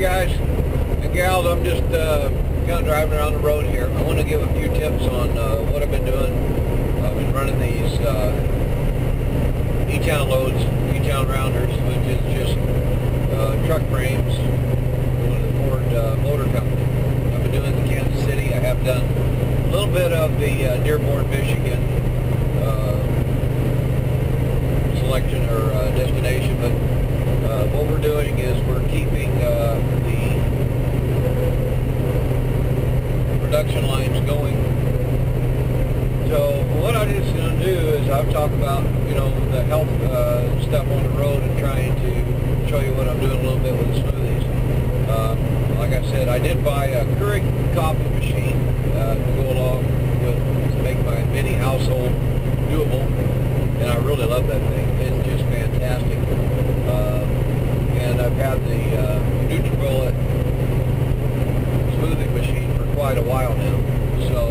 guys and gals, I'm just kind of driving around the road here. I want to give a few tips on what I've been doing. I've been running these E-Town loads, E-Town rounders, which is just truck frames, one of the Ford Motor Company. I've been doing it in Kansas City. I have done a little bit of the Dearborn, Michigan selection or destination, but what we're doing is we're keeping the production lines going. So what I'm just going to do is I'll talk about, you know, the health stuff on the road and trying to show you what I'm doing a little bit with the smoothies. Like I said, I did buy a Keurig coffee machine to go along with, to make my mini household doable, and I really love that thing. It's just fantastic. And I've had the NutriBullet smoothie machine for quite a while now. So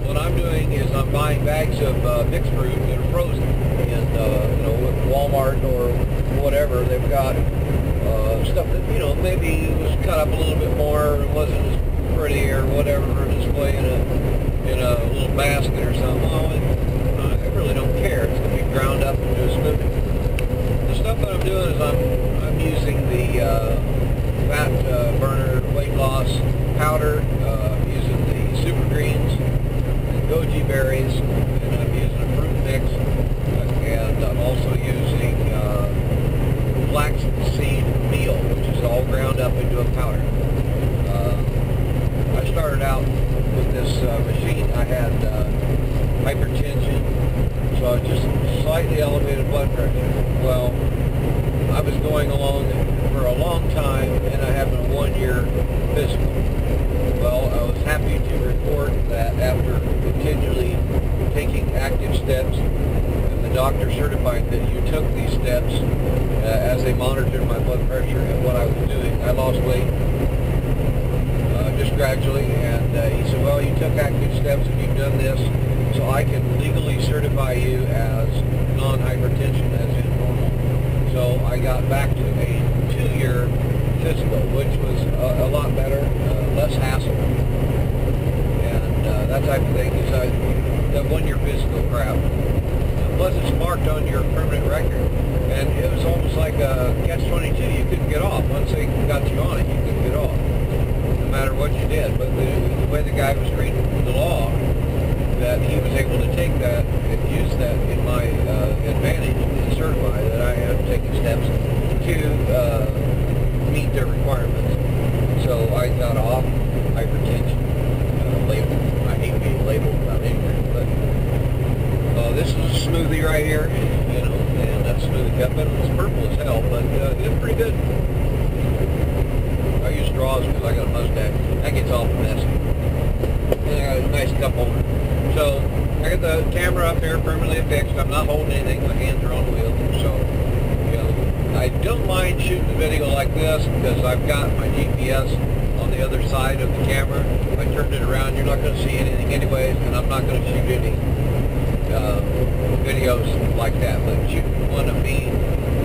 what I'm doing is I'm buying bags of mixed fruit that are frozen, and you know, with Walmart or whatever, they've got stuff that, you know, maybe was cut up a little bit more, it wasn't as pretty or whatever, or display in a little basket or something. Well, I really don't care. It's going to be ground up into a smoothie. The stuff that I'm doing is I'm using the fat burner weight loss powder, using the super greens and goji berries, and I'm using a fruit mix, and I'm also using flaxseed meal, which is all ground up into a powder. I started out with this machine. I had hypertension, so I was just slightly elevated blood pressure. Well, I was going along for a long time, and I have a 1-year physical. Well, I was happy to report that after continually taking active steps, and the doctor certified that you took these steps as they monitored my blood pressure and what I was doing, I lost weight just gradually, and he said, well, you took active steps and you've done this, so I can legally certify you as non-hypertension, as in normal. So I got back to a 2-year physical, which was a lot better, less hassle, and that type of thing. Is that 1-year physical crap. Plus it's marked on your permanent record, and it was almost like a catch-22. You couldn't get off. Once they got you on it, you couldn't get off, no matter what you did. But the way the guy was reading the law, that he was able to take that and use that in my advantage and certify that I am taking steps to meet their requirements. So I got off hypertension label. I hate being labeled about anything, but this is a smoothie right here, you know, and that smoothie cup, and it's purple as hell, but it's pretty good. I use straws because I got a mustache. That gets awful messy. And I got a nice cup holder. So I got the camera up here permanently fixed. I'm not holding anything. My hands are on the wheel. So, you know, I don't mind shooting a video like this because I've got my GPS on the other side of the camera. If I turned it around, you're not going to see anything anyways, and I'm not going to shoot any videos like that. But shooting one of me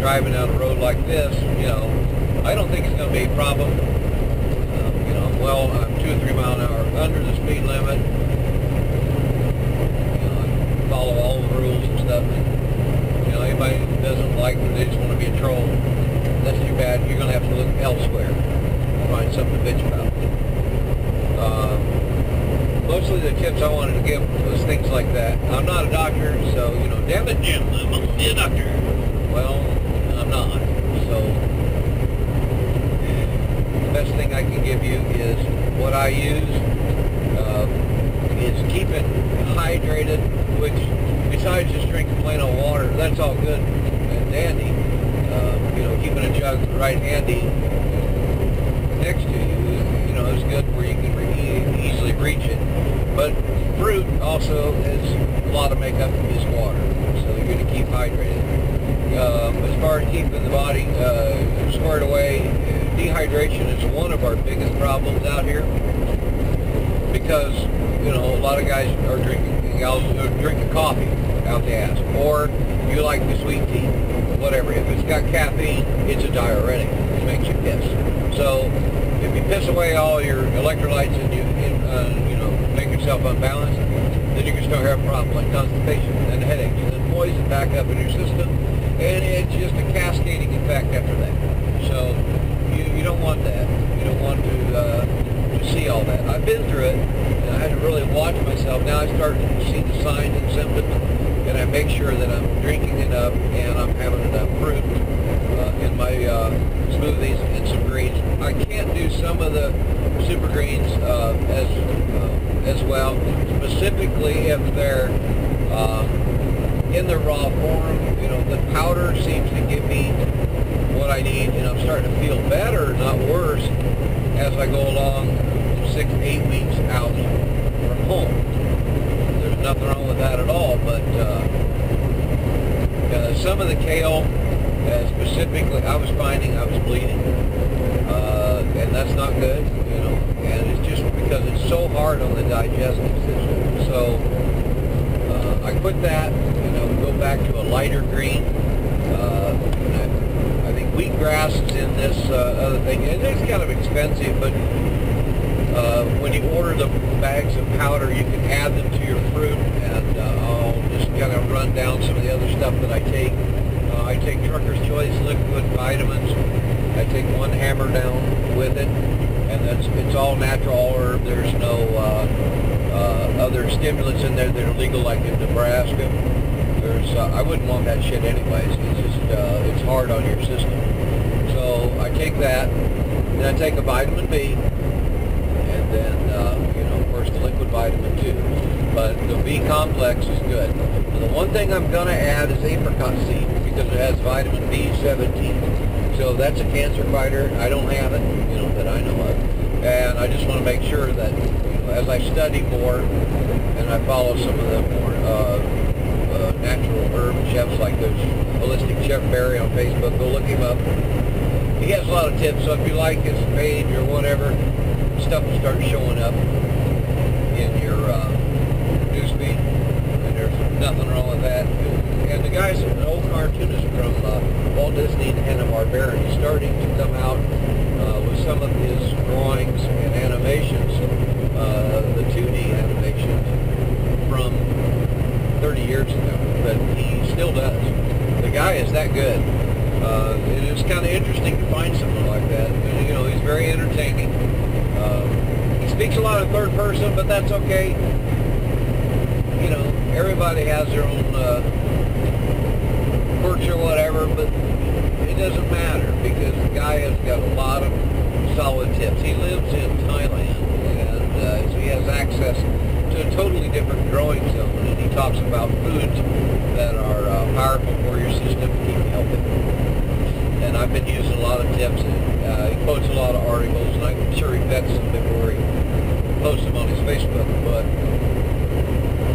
driving down the road like this, you know, I don't think it's going to be a problem. You know, well, I'm 2 or 3 miles an hour under the speed limit. You know, I follow all the rules and stuff. And, you know, anybody that doesn't like that, they just want to be a troll, that's too bad. You're going to have to look elsewhere and find something to bitch about. Mostly the tips I wanted to give was things like that. I'm not a doctor, so, you know, damn it, Jim, I'm going to be a doctor. Well, I'm not. So the best thing I can give you is what I use is keep it hydrated, which besides just drinking plain old water, that's all good and dandy. You know, keeping a jug right handy next to you, you know, is good where you can easily reach it. But fruit also is a lot of makeup is water, so you're going to keep hydrated. As far as keeping the body squared away, dehydration is one of our biggest problems out here, because, you know, a lot of guys are drinking coffee out the ass, or you like the sweet tea, whatever. If it's got caffeine, it's a diuretic. It makes you piss. So if you piss away all your electrolytes and you know, make yourself unbalanced, then you can start having problems like constipation and headaches and then poison back up in your system, and it's just a cascading effect after that. So you don't want that. You don't want to see all that. I've been through it, and I had to really watch myself. Now I start to see the signs and symptoms, and I make sure that I'm drinking enough and I'm having enough fruit in my smoothies and some greens. I can't do some of the super greens as well, specifically if they're in the raw form. You know, the powder seems to give me what I need, and I'm starting to feel better, not worse, as I go along 6 to 8 weeks out from home. There's nothing wrong with that at all, but some of the kale, specifically, I was finding I was bleeding, and that's not good, you know, and it's just because it's so hard on the digestive system. So I quit that, you know, go back to a lighter green. I think wheatgrass is in this other thing, and it's kind of expensive, but when you order the bags of powder, you can add them to your fruit, and I'll just kind of run down some of the other stuff that I take. I take Trucker's Choice liquid vitamins. I take 1 hammer down with it, and it's all natural, all herb. There's no other stimulants in there that are legal, like in Nebraska. I wouldn't want that shit anyways. It's just it's hard on your system. So I take that, and I take a vitamin B, and then you know, of course, the liquid vitamin too. But the B complex is good. And the one thing I'm gonna add is apricot seed, because it has vitamin B17. So that's a cancer fighter. I don't have it, you know, that I know of. And I just want to make sure that, you know, as I study more and I follow some of the more natural herb chefs, like those Holistic Chef Barry on Facebook, go look him up. He has a lot of tips, so if you like his page or whatever, stuff will start showing up in your newsfeed, and there's nothing wrong with that. And the guy's an old cartoonist from Walt Disney and Hanna-Barbera. He's starting to come out with some of his drawings and animations, the 2D animations from 30 years ago, but he still does. The guy is that good. It is kind of interesting to find someone like that. And, you know, he's very entertaining. He speaks a lot in third person, but that's okay. You know, everybody has their own quirks or whatever, but it doesn't matter, because the guy has got a lot of solid tips. He lives in Thailand, and so he has access to a totally different growing zone, and he talks about foods that are powerful for your system to keep you healthy. And I've been using a lot of tips, and he quotes a lot of articles, and I'm sure he vets them before he posts them on his Facebook, but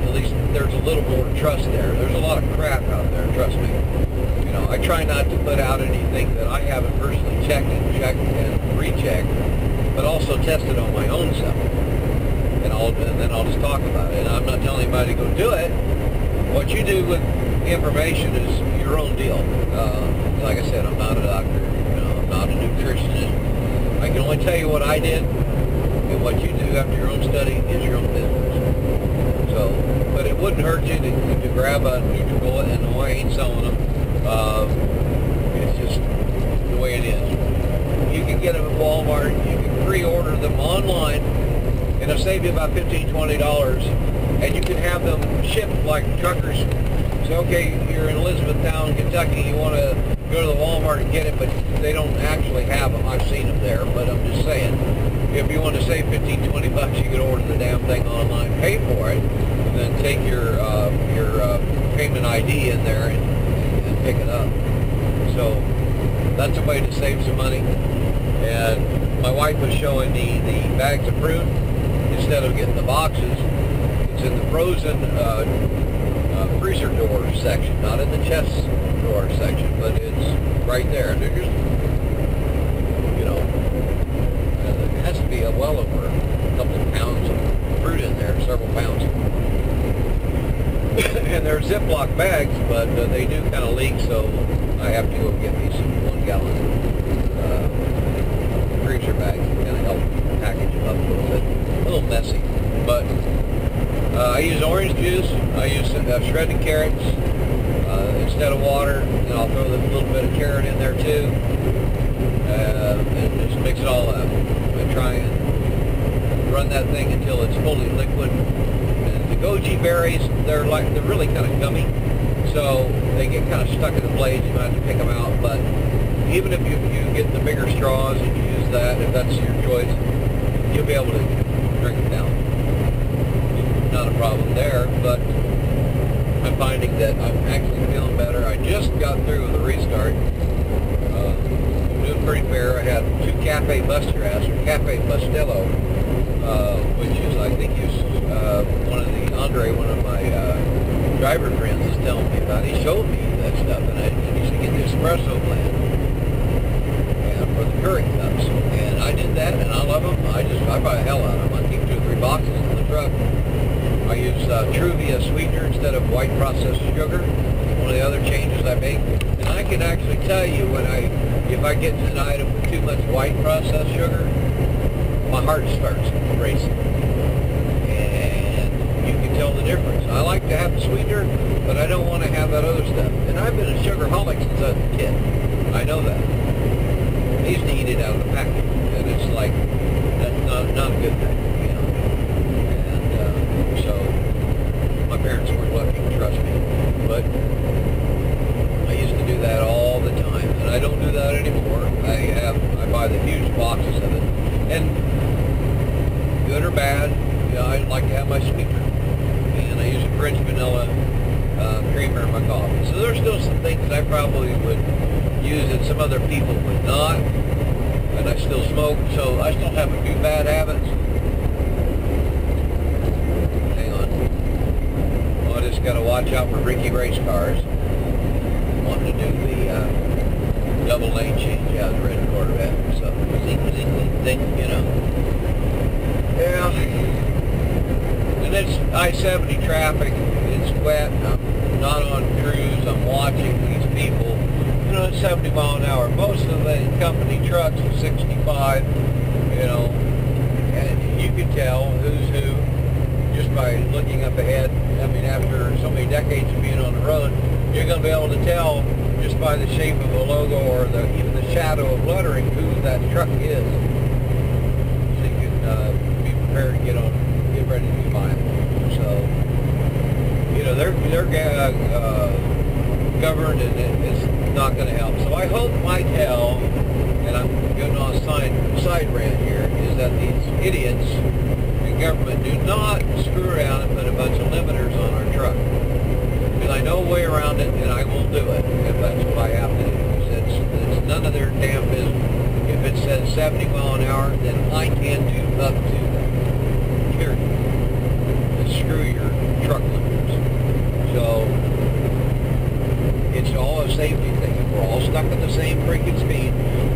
at least there's a little more trust there. There's a lot of crap out there, trust me. You know, I try not to put out anything that I haven't personally checked and rechecked, but also tested on my own self. And then I'll just talk about it. And I'm not telling anybody to go do it. What you do with information is your own deal. Like I said, I'm not a doctor. You know, I'm not a nutritionist. I can only tell you what I did, and what you do after your own study is your own business. So, but it wouldn't hurt you to grab a NutriBullet, and no, I ain't selling them. It's just the way it is. You can get them at Walmart. You can pre-order them online, and it'll save you about $15, $20, and you can have them shipped like truckers. So, okay, you're in Elizabethtown, Kentucky, you want to go to the Walmart and get it, but they don't actually have them. I've seen them there, but I'm just saying, if you want to save $15, $20, you can order the damn thing online, pay for it, and then take your payment ID in there and pick it up. So that's a way to save some money. And my wife was showing me the bags of fruit. Instead of getting the boxes, it's in the frozen freezer door section, not in the chest drawer section, but it's right there. And they're just, you know, it has to be well over a couple of pounds of fruit in there, several pounds. and they're Ziploc bags, but they do kind of leak, so I have to go get me some 1-gallon freezer bags to kind of help package them up a little bit. A little messy, but I use orange juice. I use shredded carrots instead of water, and I'll throw a little bit of carrot in there too, and just mix it all up. I try and run that thing until it's fully liquid. And the goji berries, they're really kind of gummy, so they get kind of stuck in the blades. You might have to pick them out, but even if you get the bigger straws and you use that, if that's your choice, you'll be able to drink it down. Not a problem there, but I'm finding that I'm actually feeling better. I just got through with a restart. Doing pretty fair. I had 2 Cafe Bustras, or Cafe Bustelo, which is, I think, one of my driver friends is telling me about. He showed me that stuff, and he used to get the espresso blend for the curry cups, and I did that, and I love them. I buy the hell out of them. I keep 2 or 3 boxes in the truck. I use Truvia sweetener instead of white processed sugar. One of the other changes I make, and I can actually tell you if I get an item with too much white processed sugar, my heart starts racing, and you can tell the difference. I like to have the sweetener, but I don't want to have that other stuff. And I've been a sugarholic since I was a kid. I know that. I used to eat it out of the package, and it's like, that's not a good thing, you know. And so my parents were lucky, trust me. But I used to do that all the time, and I don't do that anymore. I buy the huge boxes of it, and good or bad, you know, I like to have my sweetener, and I use a French vanilla creamer in my coffee. So there's still some things I probably would use that some other people would not, and I still smoke, so I still have a few bad habits. Hang on. Well, I just got to watch out for Ricky race cars. Wanting to do the double lane change out of the red Corvette, so zing, you know. Yeah. And it's I-70 traffic. It's wet. I'm not on cruise. I'm watching these people. You know, it's 70 miles an hour. Most of the company trucks are 65, you know, and you can tell who's who just by looking up ahead. I mean, after so many decades of being on the road, you're going to be able to tell just by the shape of the logo or even the shadow of lettering who that truck is. So you can be prepared to get ready to be buying. So, you know, they're governed, and it's not going to help. So I hope my tell, and I'm getting on a side rant here, is that these idiots in government do not screw around and put a bunch of limiters on our truck. Because I know a way around it, and I will do it if that's what I have to do. It's none of their damn business. If it says 70 miles an hour, then I can do up to that. Period. And screw your truck limiters. So it's all a safety thing. If we're all stuck at the same freaking speed,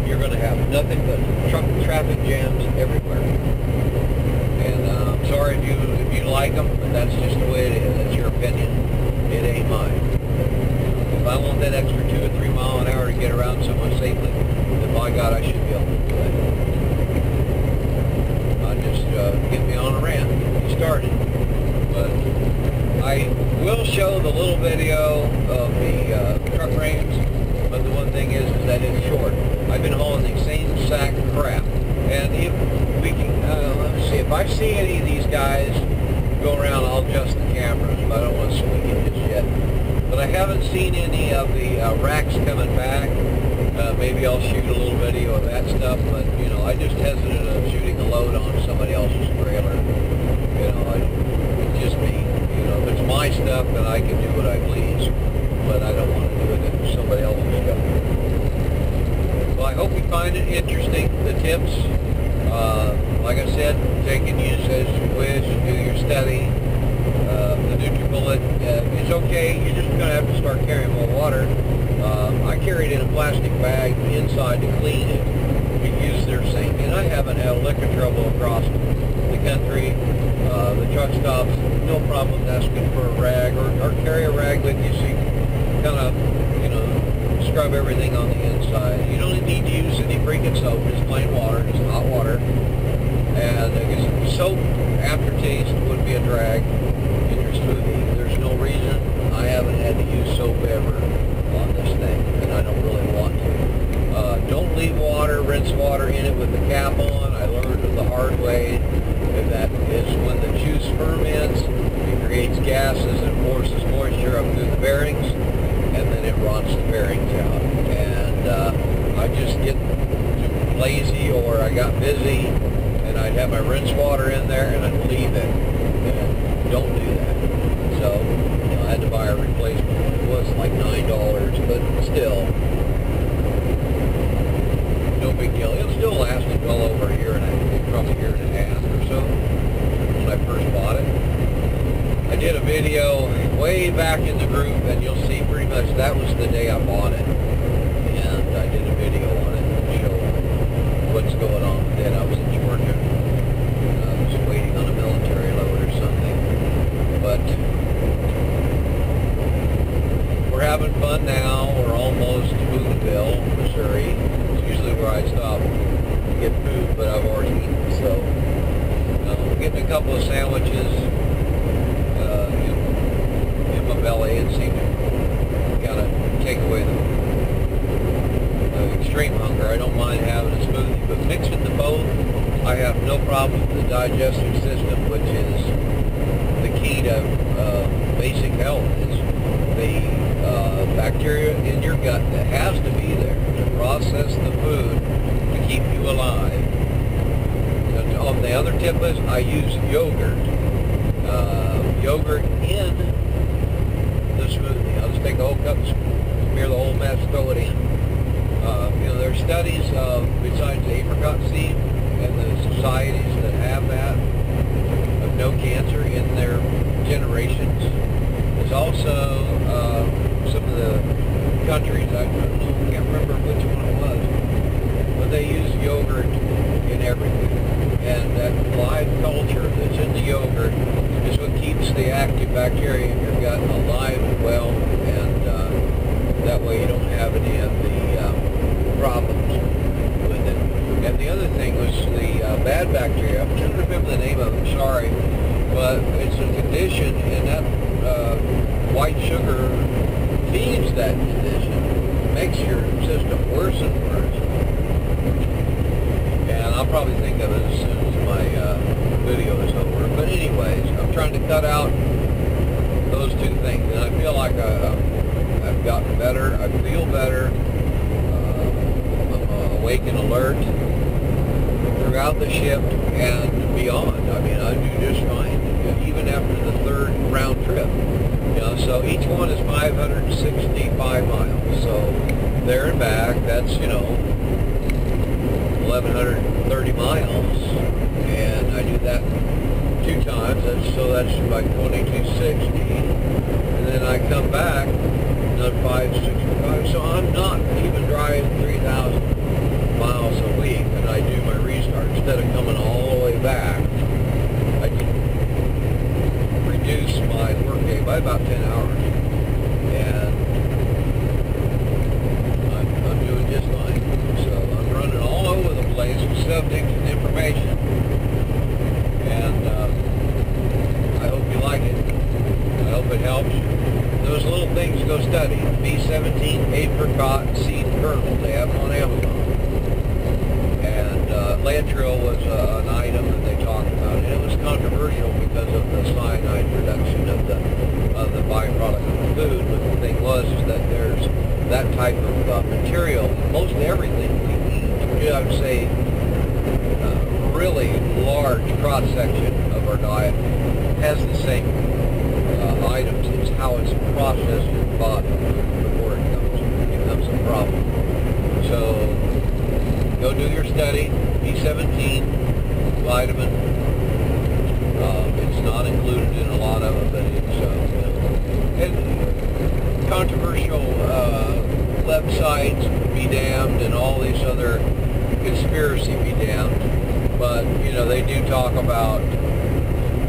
you're going to have nothing but truck traffic jams everywhere. And I'm sorry if you like them, but that's just the way it is. That's your opinion. It ain't mine. If I want that extra 2 or 3 miles an hour to get around someone safely, then by God, I should be able to do it. Just get me on a rant, get me started. But I will show the little video of the truck frames, but the one thing is that it's short. I've been hauling the same sack of crap, and if we can, let's see, if I see any of these guys go around, I'll adjust the cameras, but I don't want to swing it just yet. But I haven't seen any of the racks coming back. Maybe I'll shoot a little video of that stuff, but, you know, I just hesitant of shooting a load on somebody else's trailer. You know, it's just me. You know, if it's my stuff, then I can do what I please, but I don't want to do it if somebody else's stuff. Well, I hope you find it interesting, the tips. Like I said, take and use as you wish, do your study. The NutriBullet is okay. You're just going to have to start carrying more water. I carry it in a plastic bag inside to clean it. You use their sink. And I haven't had liquor trouble across the country. The truck stops no problem asking for a rag, or carry a rag with you so you can kind of, you know, scrub everything on the inside. You don't need to use any freaking soap, just plain water, just hot water. And I guess soap aftertaste would be a drag in your smoothie. There's no reason I haven't had to use soap ever on this thing, and I don't really want to. Don't leave rinse water in it with the cap on. I learned the hard way that is when the juice ferments, it creates gases and forces moisture up through the bearings, and then it rots the bearings out. And I just get too lazy, or I got busy, and I'd have my rinse water in there and I'd leave it. And don't do that. So, you know, I had to buy a replacement. It was like $9, but still, no big deal. It still lasted well over a year and probably a year and a half or so when I first bought it. I did a video way back in the group, and you'll see pretty much that was the day I bought it. And I did a video on it to show what's going on with it. I was in Georgia. I was waiting on a military load or something. But we're having fun now. We're almost to Smoothie, Missouri. It's usually where I stop to get food, but I've already eaten. So getting a couple of sandwiches in my belly, and seem to kind of take away the extreme hunger. I don't mind having a smoothie, but mixing the both, I have no problem with the digestive system, which is the key to basic health. Is the bacteria in your gut that has to be there to process the food to keep you alive. And on the other tip list, I use yogurt. Yogurt in the smoothie. I'll just take the whole cup, smear the whole mess, throw it in. You know, there are studies besides the apricot seed and the societies that have that of no cancer in their generations. There's also some of the countries, I can't remember which one it was, but they use yogurt in everything. And that live culture that's in the yogurt is what keeps the active bacteria in your gut alive and well, and that way you don't have any of the problems with it. And the other thing was the bad bacteria. I'm trying to remember the name of it, sorry, but it's a condition, and that white sugar feeds that condition, makes your system worse and worse. And I'll probably think of it as soon as my video is over. But anyways, I'm trying to cut out those two things, and I feel like I've gotten better. I feel better. I'm awake and alert throughout the shift and beyond. I mean, I do just fine, even after the third round trip. You know, so each one is 565 miles. So there and back, that's, you know, 1,130 miles, and I do that 2 times, so that's like 2,260, and then I come back, another 565, so I'm not even driving 3,000 miles a week, and I do my restart. Instead of coming all the way back, I can reduce my workday by about 10 hours, and I'm doing just fine. So I'm running all over the place with subjects and information, and I hope you like it. I hope it helps. Those little things, go study. B17 apricot seed kernel, they have them on Amazon. And Laetril was an item that they talked about, and it was controversial because of the cyanide production of the byproduct of the food. But the thing was is that there's that type of material in most everything we eat. I would say a really large cross-section of our diet has the same items. It's how it's processed in the body before it becomes a problem. So go do your study. B17 vitamin. It's not included in a lot of it, but it's controversial websites be damned, and all these other conspiracy be damned. But you know, they do talk about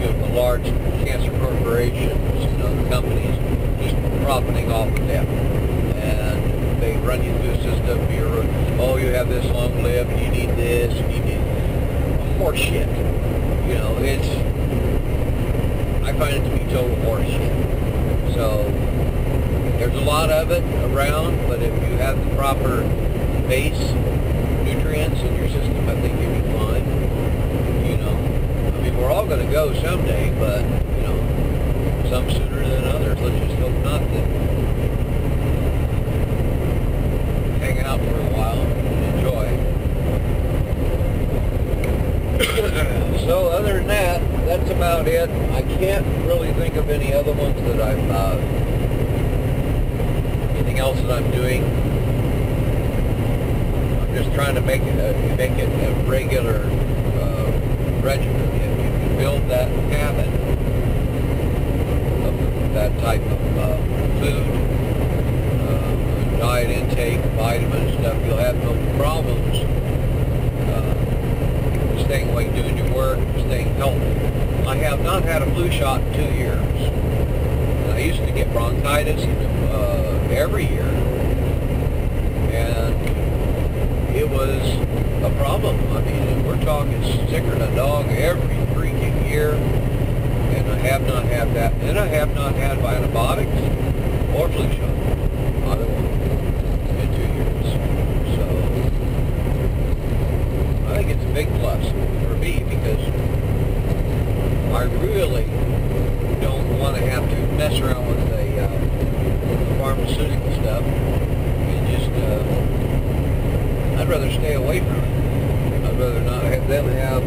the large cancer corporations and other companies just profiting off of them. And they run you through a system, oh, you have this long lived, you need this, you need horseshit. You know, I find it to be total horseshit. So, there's a lot of it around, but if you have the proper base nutrients in your system, I think you'll be fine. You know, I mean, we're all going to go someday, but, you know, some sooner than others. Let's just hope not that hang out for a while and enjoy. So other than that, that's about it. I can't really think of any other ones that I've, anything else that I'm doing. I'm just trying to make it a regular regimen. If you can build that habit of that type of food, diet intake, vitamins, stuff, you'll have no problems staying awake, doing your work, staying healthy. I have not had a flu shot in 2 years. And I used to get bronchitis every year, and it was a problem. I mean, we're talking sicker than a dog every freaking year, and I have not had that. And I have not had antibiotics or flu shot, either one, in 2 years. So I think it's a big plus for me, because I really don't want to have to mess around with the pharmaceutical stuff, and just I'd rather stay away from it. I'd rather not have them have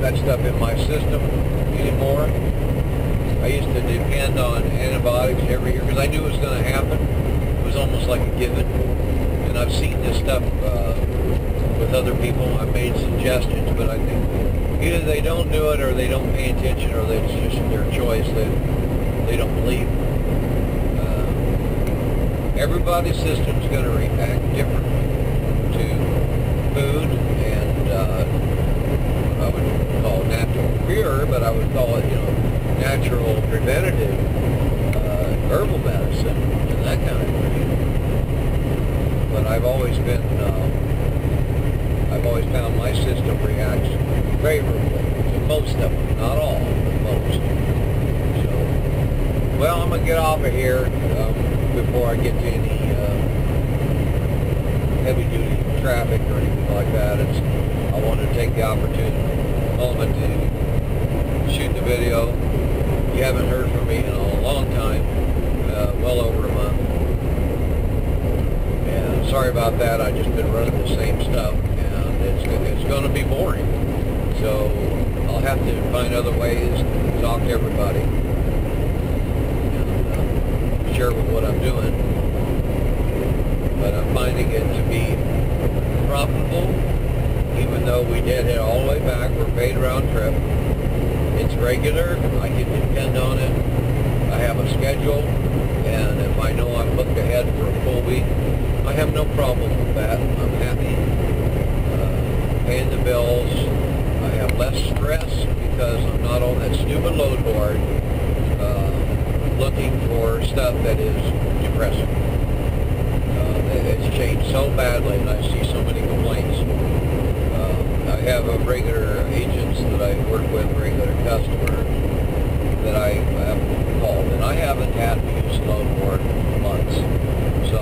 that stuff in my system anymore. I used to depend on antibiotics every year because I knew it was going to happen. It was almost like a given. And I've seen this stuff with other people. I've made suggestions, but I think either they don't do it or they don't pay attention, or it's just their choice that they don't believe. Everybody's system's going to react differently to food, and I would call it natural cure, but I would call it, you know, natural preventative herbal medicine and that kind of thing. But I've always found my system reacts favorably to most of them, not all, but most. So, well, I'm going to get off of here before I get to any heavy-duty traffic or anything like that. I wanted to take the moment to shoot the video. You haven't heard from me in a long time, well over a month. And sorry about that. I've just been running the same stuff, and it's going to be boring. So I'll have to find other ways to talk to everybody and share with what I'm doing. But I'm finding it to be profitable, even though we did it all the way back. We're paid round trip. It's regular. I can depend on it. I have a schedule, and if I know I'm booked ahead for a full week, I have no problem with that. I'm happy paying the bills. I have less stress because I'm not on that stupid load board looking for stuff that is depressing. It's changed so badly, and I see so many complaints. I have a regular agents that I work with, regular customers that I have called, and I haven't had to use load board in months. So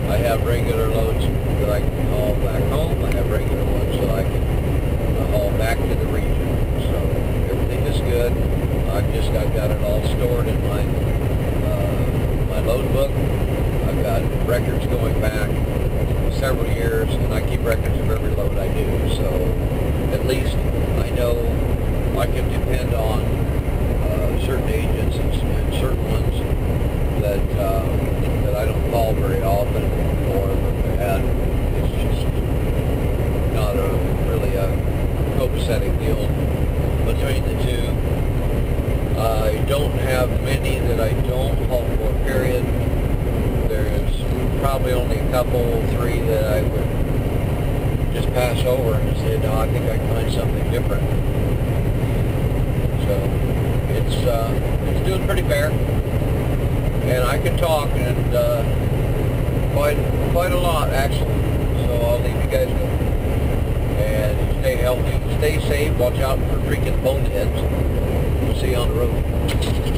I have regular loads that I can haul back home. I have regular ones that I can haul back to the region. So everything is good. I've got it all stored in my load book. I've got records going back several years, and I keep records of every load I do. So at least I know I can depend on certain agents and certain ones that I don't call very often, or and it's just not really a copacetic deal between the two. I don't have many that I don't haul for, period. There's probably only a couple, 3 that I would just pass over and say, no, I think I can find something different. So it's doing pretty fair, and I can talk and quite a lot actually. So I'll leave you guys go. And stay healthy, stay safe, watch out for freaking boneheads. See you on the road.